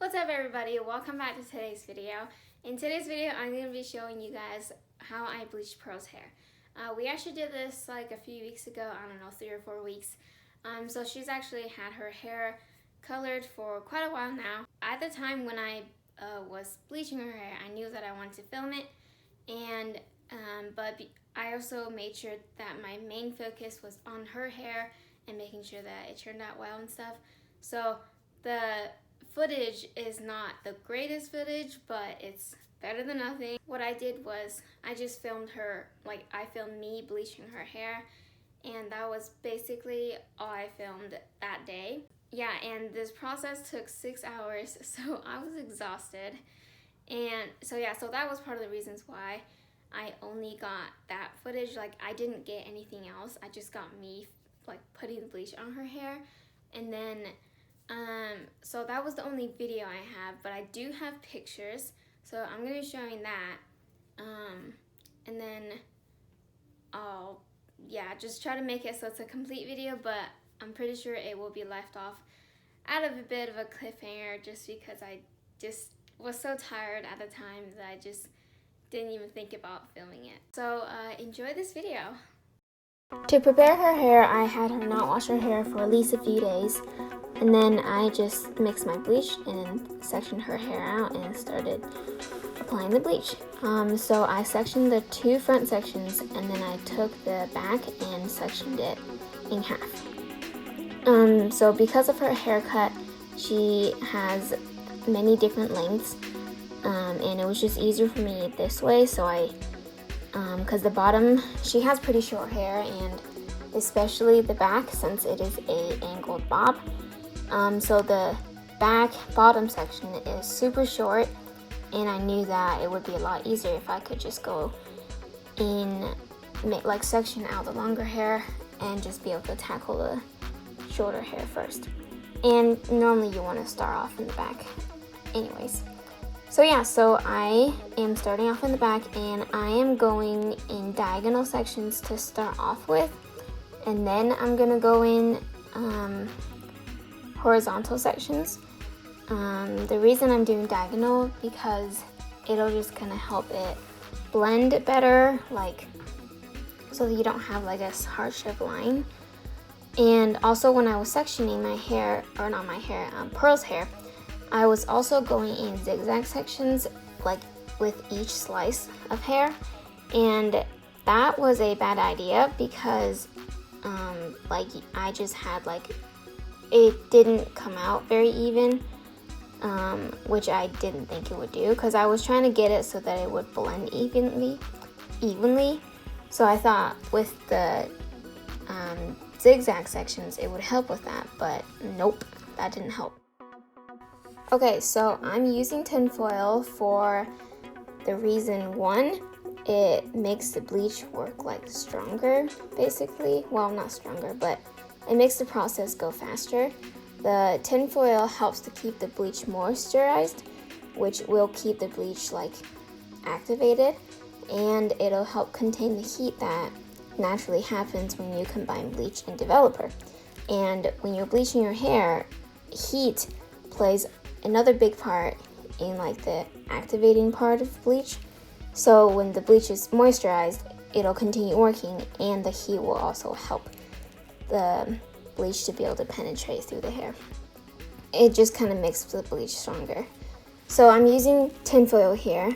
What's up everybody, welcome back to today's video. In today's video I'm going to be showing you guys how I bleach Pearl's hair. We actually did this like a few weeks ago, I don't know, 3 or 4 weeks. So she's actually had her hair colored for quite a while now. At the time when I was bleaching her hair, I knew that I wanted to film it, and but I also made sure that my main focus was on her hair and making sure that it turned out well and stuff. So the footage is not the greatest footage, but it's better than nothing. What I did was I just filmed her, like I filmed me bleaching her hair, and that was basically all I filmed that day. Yeah, and this process took 6 hours, so I was exhausted. And so yeah, so that was part of the reasons why I only got that footage. Like I didn't get anything else. I just got me like putting the bleach on her hair, and then so that was the only video I have, but I do have pictures, so I'm going to be showing that, and then I'll, just try to make it so it's a complete video, but I'm pretty sure it will be left off out of a bit of a cliffhanger, just because I just was so tired at the time that I just didn't even think about filming it. So enjoy this video. To prepare her hair, I had her not wash her hair for at least a few days. And then I just mixed my bleach and sectioned her hair out and started applying the bleach. So I sectioned the 2 front sections, and then I took the back and sectioned it in half. So because of her haircut, she has many different lengths, and it was just easier for me this way. So I, because the bottom, she has pretty short hair, and especially the back, since it is a angled bob. So the back bottom section is super short, and I knew that it would be a lot easier if I could just go in, like section out the longer hair and just be able to tackle the shorter hair first. And normally you want to start off in the back anyways. So yeah, so I am starting off in the back, and I am going in diagonal sections to start off with, and then I'm gonna go in horizontal sections. The reason I'm doing diagonal, because it'll just kind of help it blend better, like so that you don't have like a hard sharp line. And also when I was sectioning my hair, or not my hair, Pearl's hair, I was also going in zigzag sections, like with each slice of hair, and that was a bad idea because like I just had like, it didn't come out very even, which I didn't think it would do, because I was trying to get it so that it would blend evenly. So I thought with the zigzag sections it would help with that, but nope, that didn't help. Okay, so I'm using tinfoil for the reason, one, it makes the bleach work like stronger, basically. Well, not stronger, but it makes the process go faster. The tinfoil helps to keep the bleach moisturized, which will keep the bleach like activated, and it'll help contain the heat that naturally happens when you combine bleach and developer. And when you're bleaching your hair, heat plays another big part in like the activating part of bleach. So when the bleach is moisturized, it'll continue working, and the heat will also help the bleach to be able to penetrate through the hair. It just kind of makes the bleach stronger. So I'm using tinfoil here,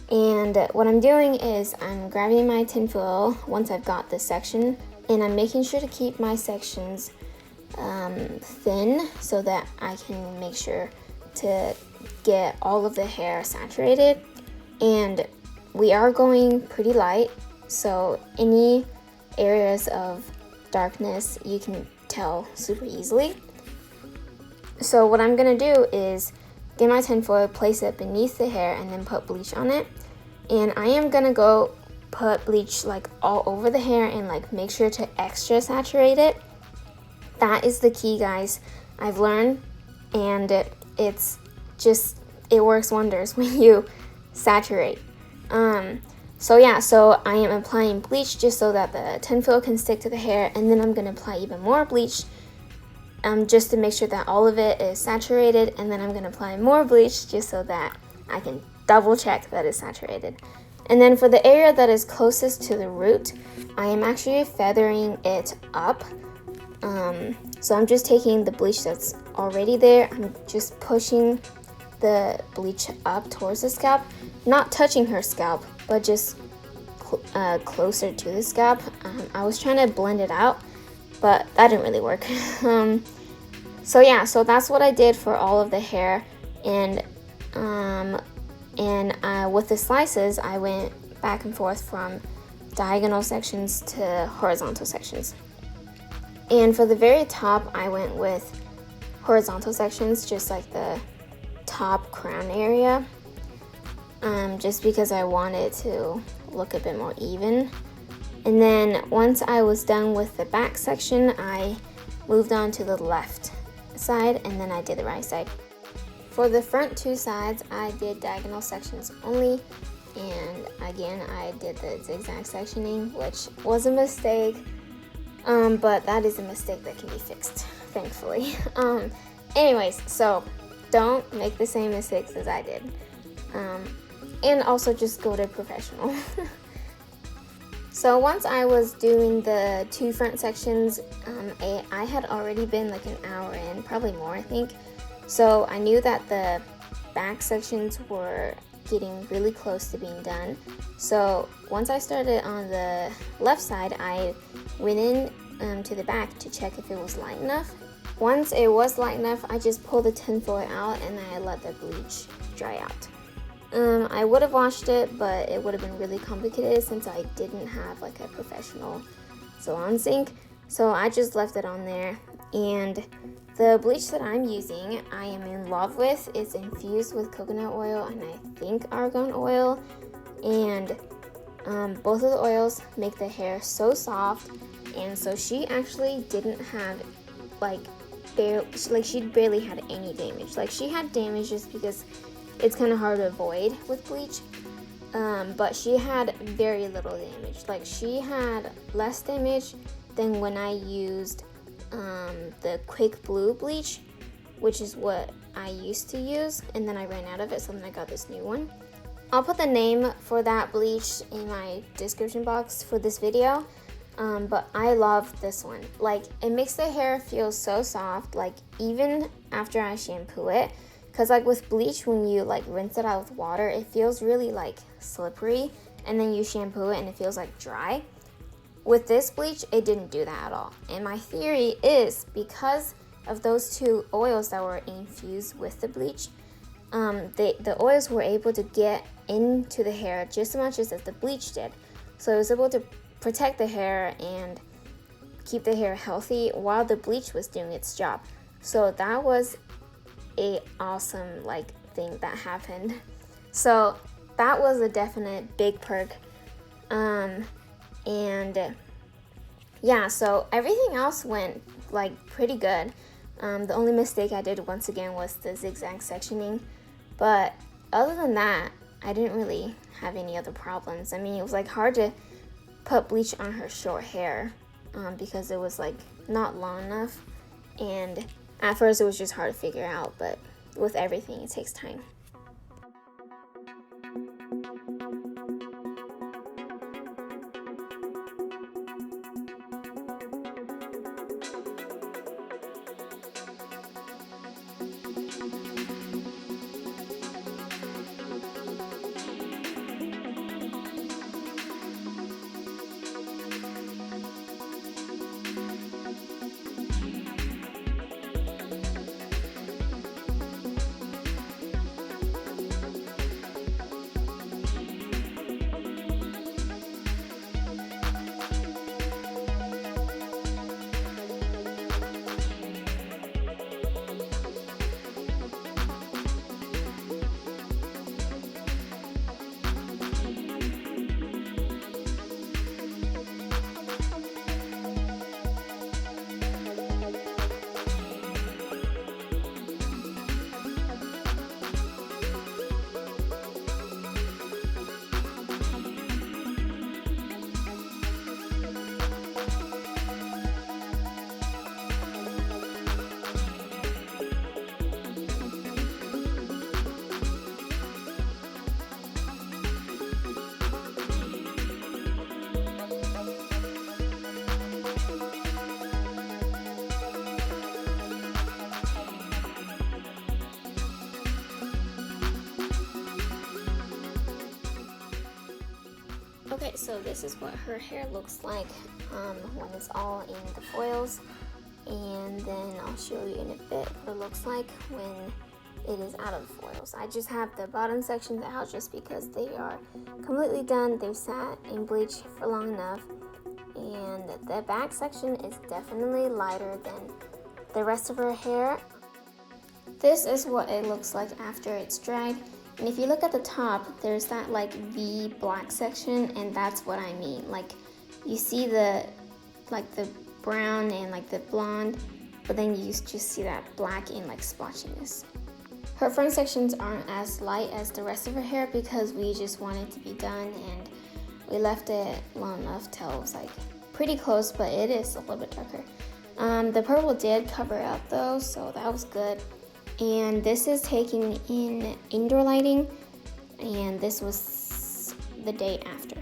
and what I'm doing is I'm grabbing my tinfoil once I've got this section, and I'm making sure to keep my sections thin so that I can make sure to get all of the hair saturated. And we are going pretty light, so any areas of darkness you can tell super easily. So what I'm gonna do is get my tinfoil, place it beneath the hair, and then put bleach on it. And I am gonna go put bleach like all over the hair and like make sure to extra saturate it. That is the key, guys. I've learned, and it works wonders when you saturate. So yeah, so I am applying bleach just so that the tinfoil can stick to the hair, and then I'm gonna apply even more bleach just to make sure that all of it is saturated, and then I'm going to apply more bleach just so that I can double check that it's saturated. And then for the area that is closest to the root, I am actually feathering it up. So I'm just taking the bleach that's already there, I'm just pushing the bleach up towards the scalp, not touching her scalp, but just closer to the scalp. I was trying to blend it out, but that didn't really work. So yeah, so that's what I did for all of the hair, and with the slices, I went back and forth from diagonal sections to horizontal sections. And for the very top, I went with horizontal sections, just like the top crown area, just because I wanted to look a bit more even. And then once I was done with the back section, I moved on to the left side, and then I did the right side. For the front two sides, I did diagonal sections only, and again, I did the zigzag sectioning, which was a mistake, but that is a mistake that can be fixed, thankfully. Anyways, so don't make the same mistakes as I did, and also just go to professional. So once I was doing the two front sections, I had already been like an hour in, probably more I think. So I knew that the back sections were getting really close to being done. So once I started on the left side, I went in to the back to check if it was light enough. Once it was light enough, I just pulled the tinfoil out and I let the bleach dry out. I would have washed it, but it would have been really complicated since I didn't have like a professional salon sink. So I just left it on there. And the bleach that I'm using, I am in love with. It's infused with coconut oil and I think argan oil. And both of the oils make the hair so soft. And so she actually didn't have she barely had any damage. Like she had damage just because it's kind of hard to avoid with bleach, but she had very little damage. Like she had less damage than when I used the quick blue bleach, which is what I used to use, and then I ran out of it, so then I got this new one. I'll put the name for that bleach in my description box for this video, but I love this one. Like it makes the hair feel so soft, like even after I shampoo it. Because like with bleach, when you like rinse it out with water, it feels really like slippery, and then you shampoo it and it feels like dry. With this bleach, it didn't do that at all. And my theory is because of those two oils that were infused with the bleach, the oils were able to get into the hair just as much as the bleach did. So it was able to protect the hair and keep the hair healthy while the bleach was doing its job. So that was a awesome thing that happened. So that was a definite big perk. And yeah, so everything else went pretty good. The only mistake I did once again was the zigzag sectioning, but other than that, I didn't really have any other problems. I mean, it was hard to put bleach on her short hair because it was not long enough, and at first it was just hard to figure out, but with everything it takes time. Okay, so this is what her hair looks like when it's all in the foils, and then I'll show you in a bit what it looks like when it is out of the foils. I just have the bottom sections out just because they are completely done. They've sat in bleach for long enough, and the back section is definitely lighter than the rest of her hair. This is what it looks like after it's dried. And if you look at the top, there's that like V black section, and that's what I mean. Like you see the brown and like the blonde, but then you just see that black and like splotchiness. Her front sections aren't as light as the rest of her hair because we just wanted to be done, and we left it long enough till it was like pretty close, but it is a little bit darker. The purple did cover up though, so that was good. And this is taken in indoor lighting, and this was the day after.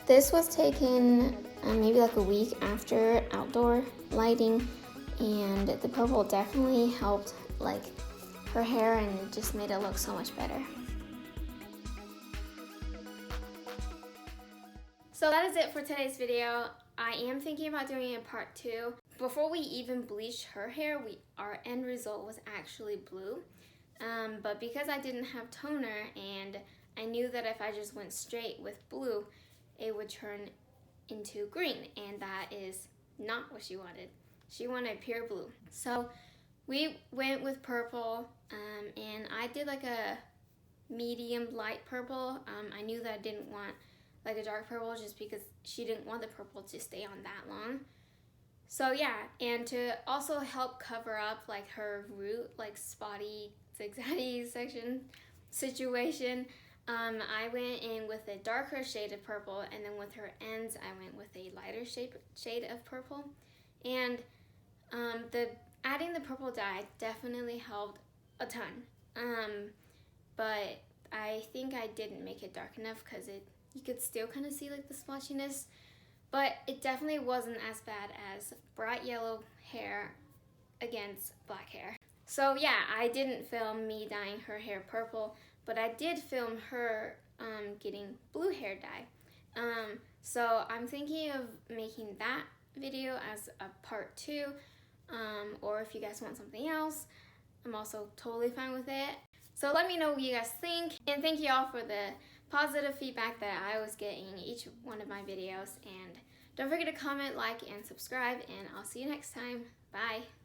This was taken maybe like a week after outdoor lighting, and the purple definitely helped like her hair, and it just made it look so much better. So that is it for today's video. I am thinking about doing a part 2. Before we even bleached her hair, our end result was actually blue. But because I didn't have toner, and I knew that if I just went straight with blue, it would turn into green, and that is not what she wanted. She wanted pure blue. So we went with purple, and I did like a medium light purple. I knew that I didn't want like a dark purple just because she didn't want the purple to stay on that long. So yeah, and to also help cover up like her root, like spotty, zigzaggy situation, I went in with a darker shade of purple, and then with her ends, I went with a lighter shade of purple. And adding the purple dye definitely helped a ton. But I think I didn't make it dark enough because you could still kind of see like the splotchiness, but it definitely wasn't as bad as bright yellow hair against black hair. So yeah, I didn't film me dyeing her hair purple, but I did film her getting blue hair dye. So I'm thinking of making that video as a part 2, or if you guys want something else, I'm also totally fine with it. So let me know what you guys think, and thank you all for the positive feedback that I was getting in each one of my videos, and don't forget to comment, like, and subscribe, and I'll see you next time. Bye!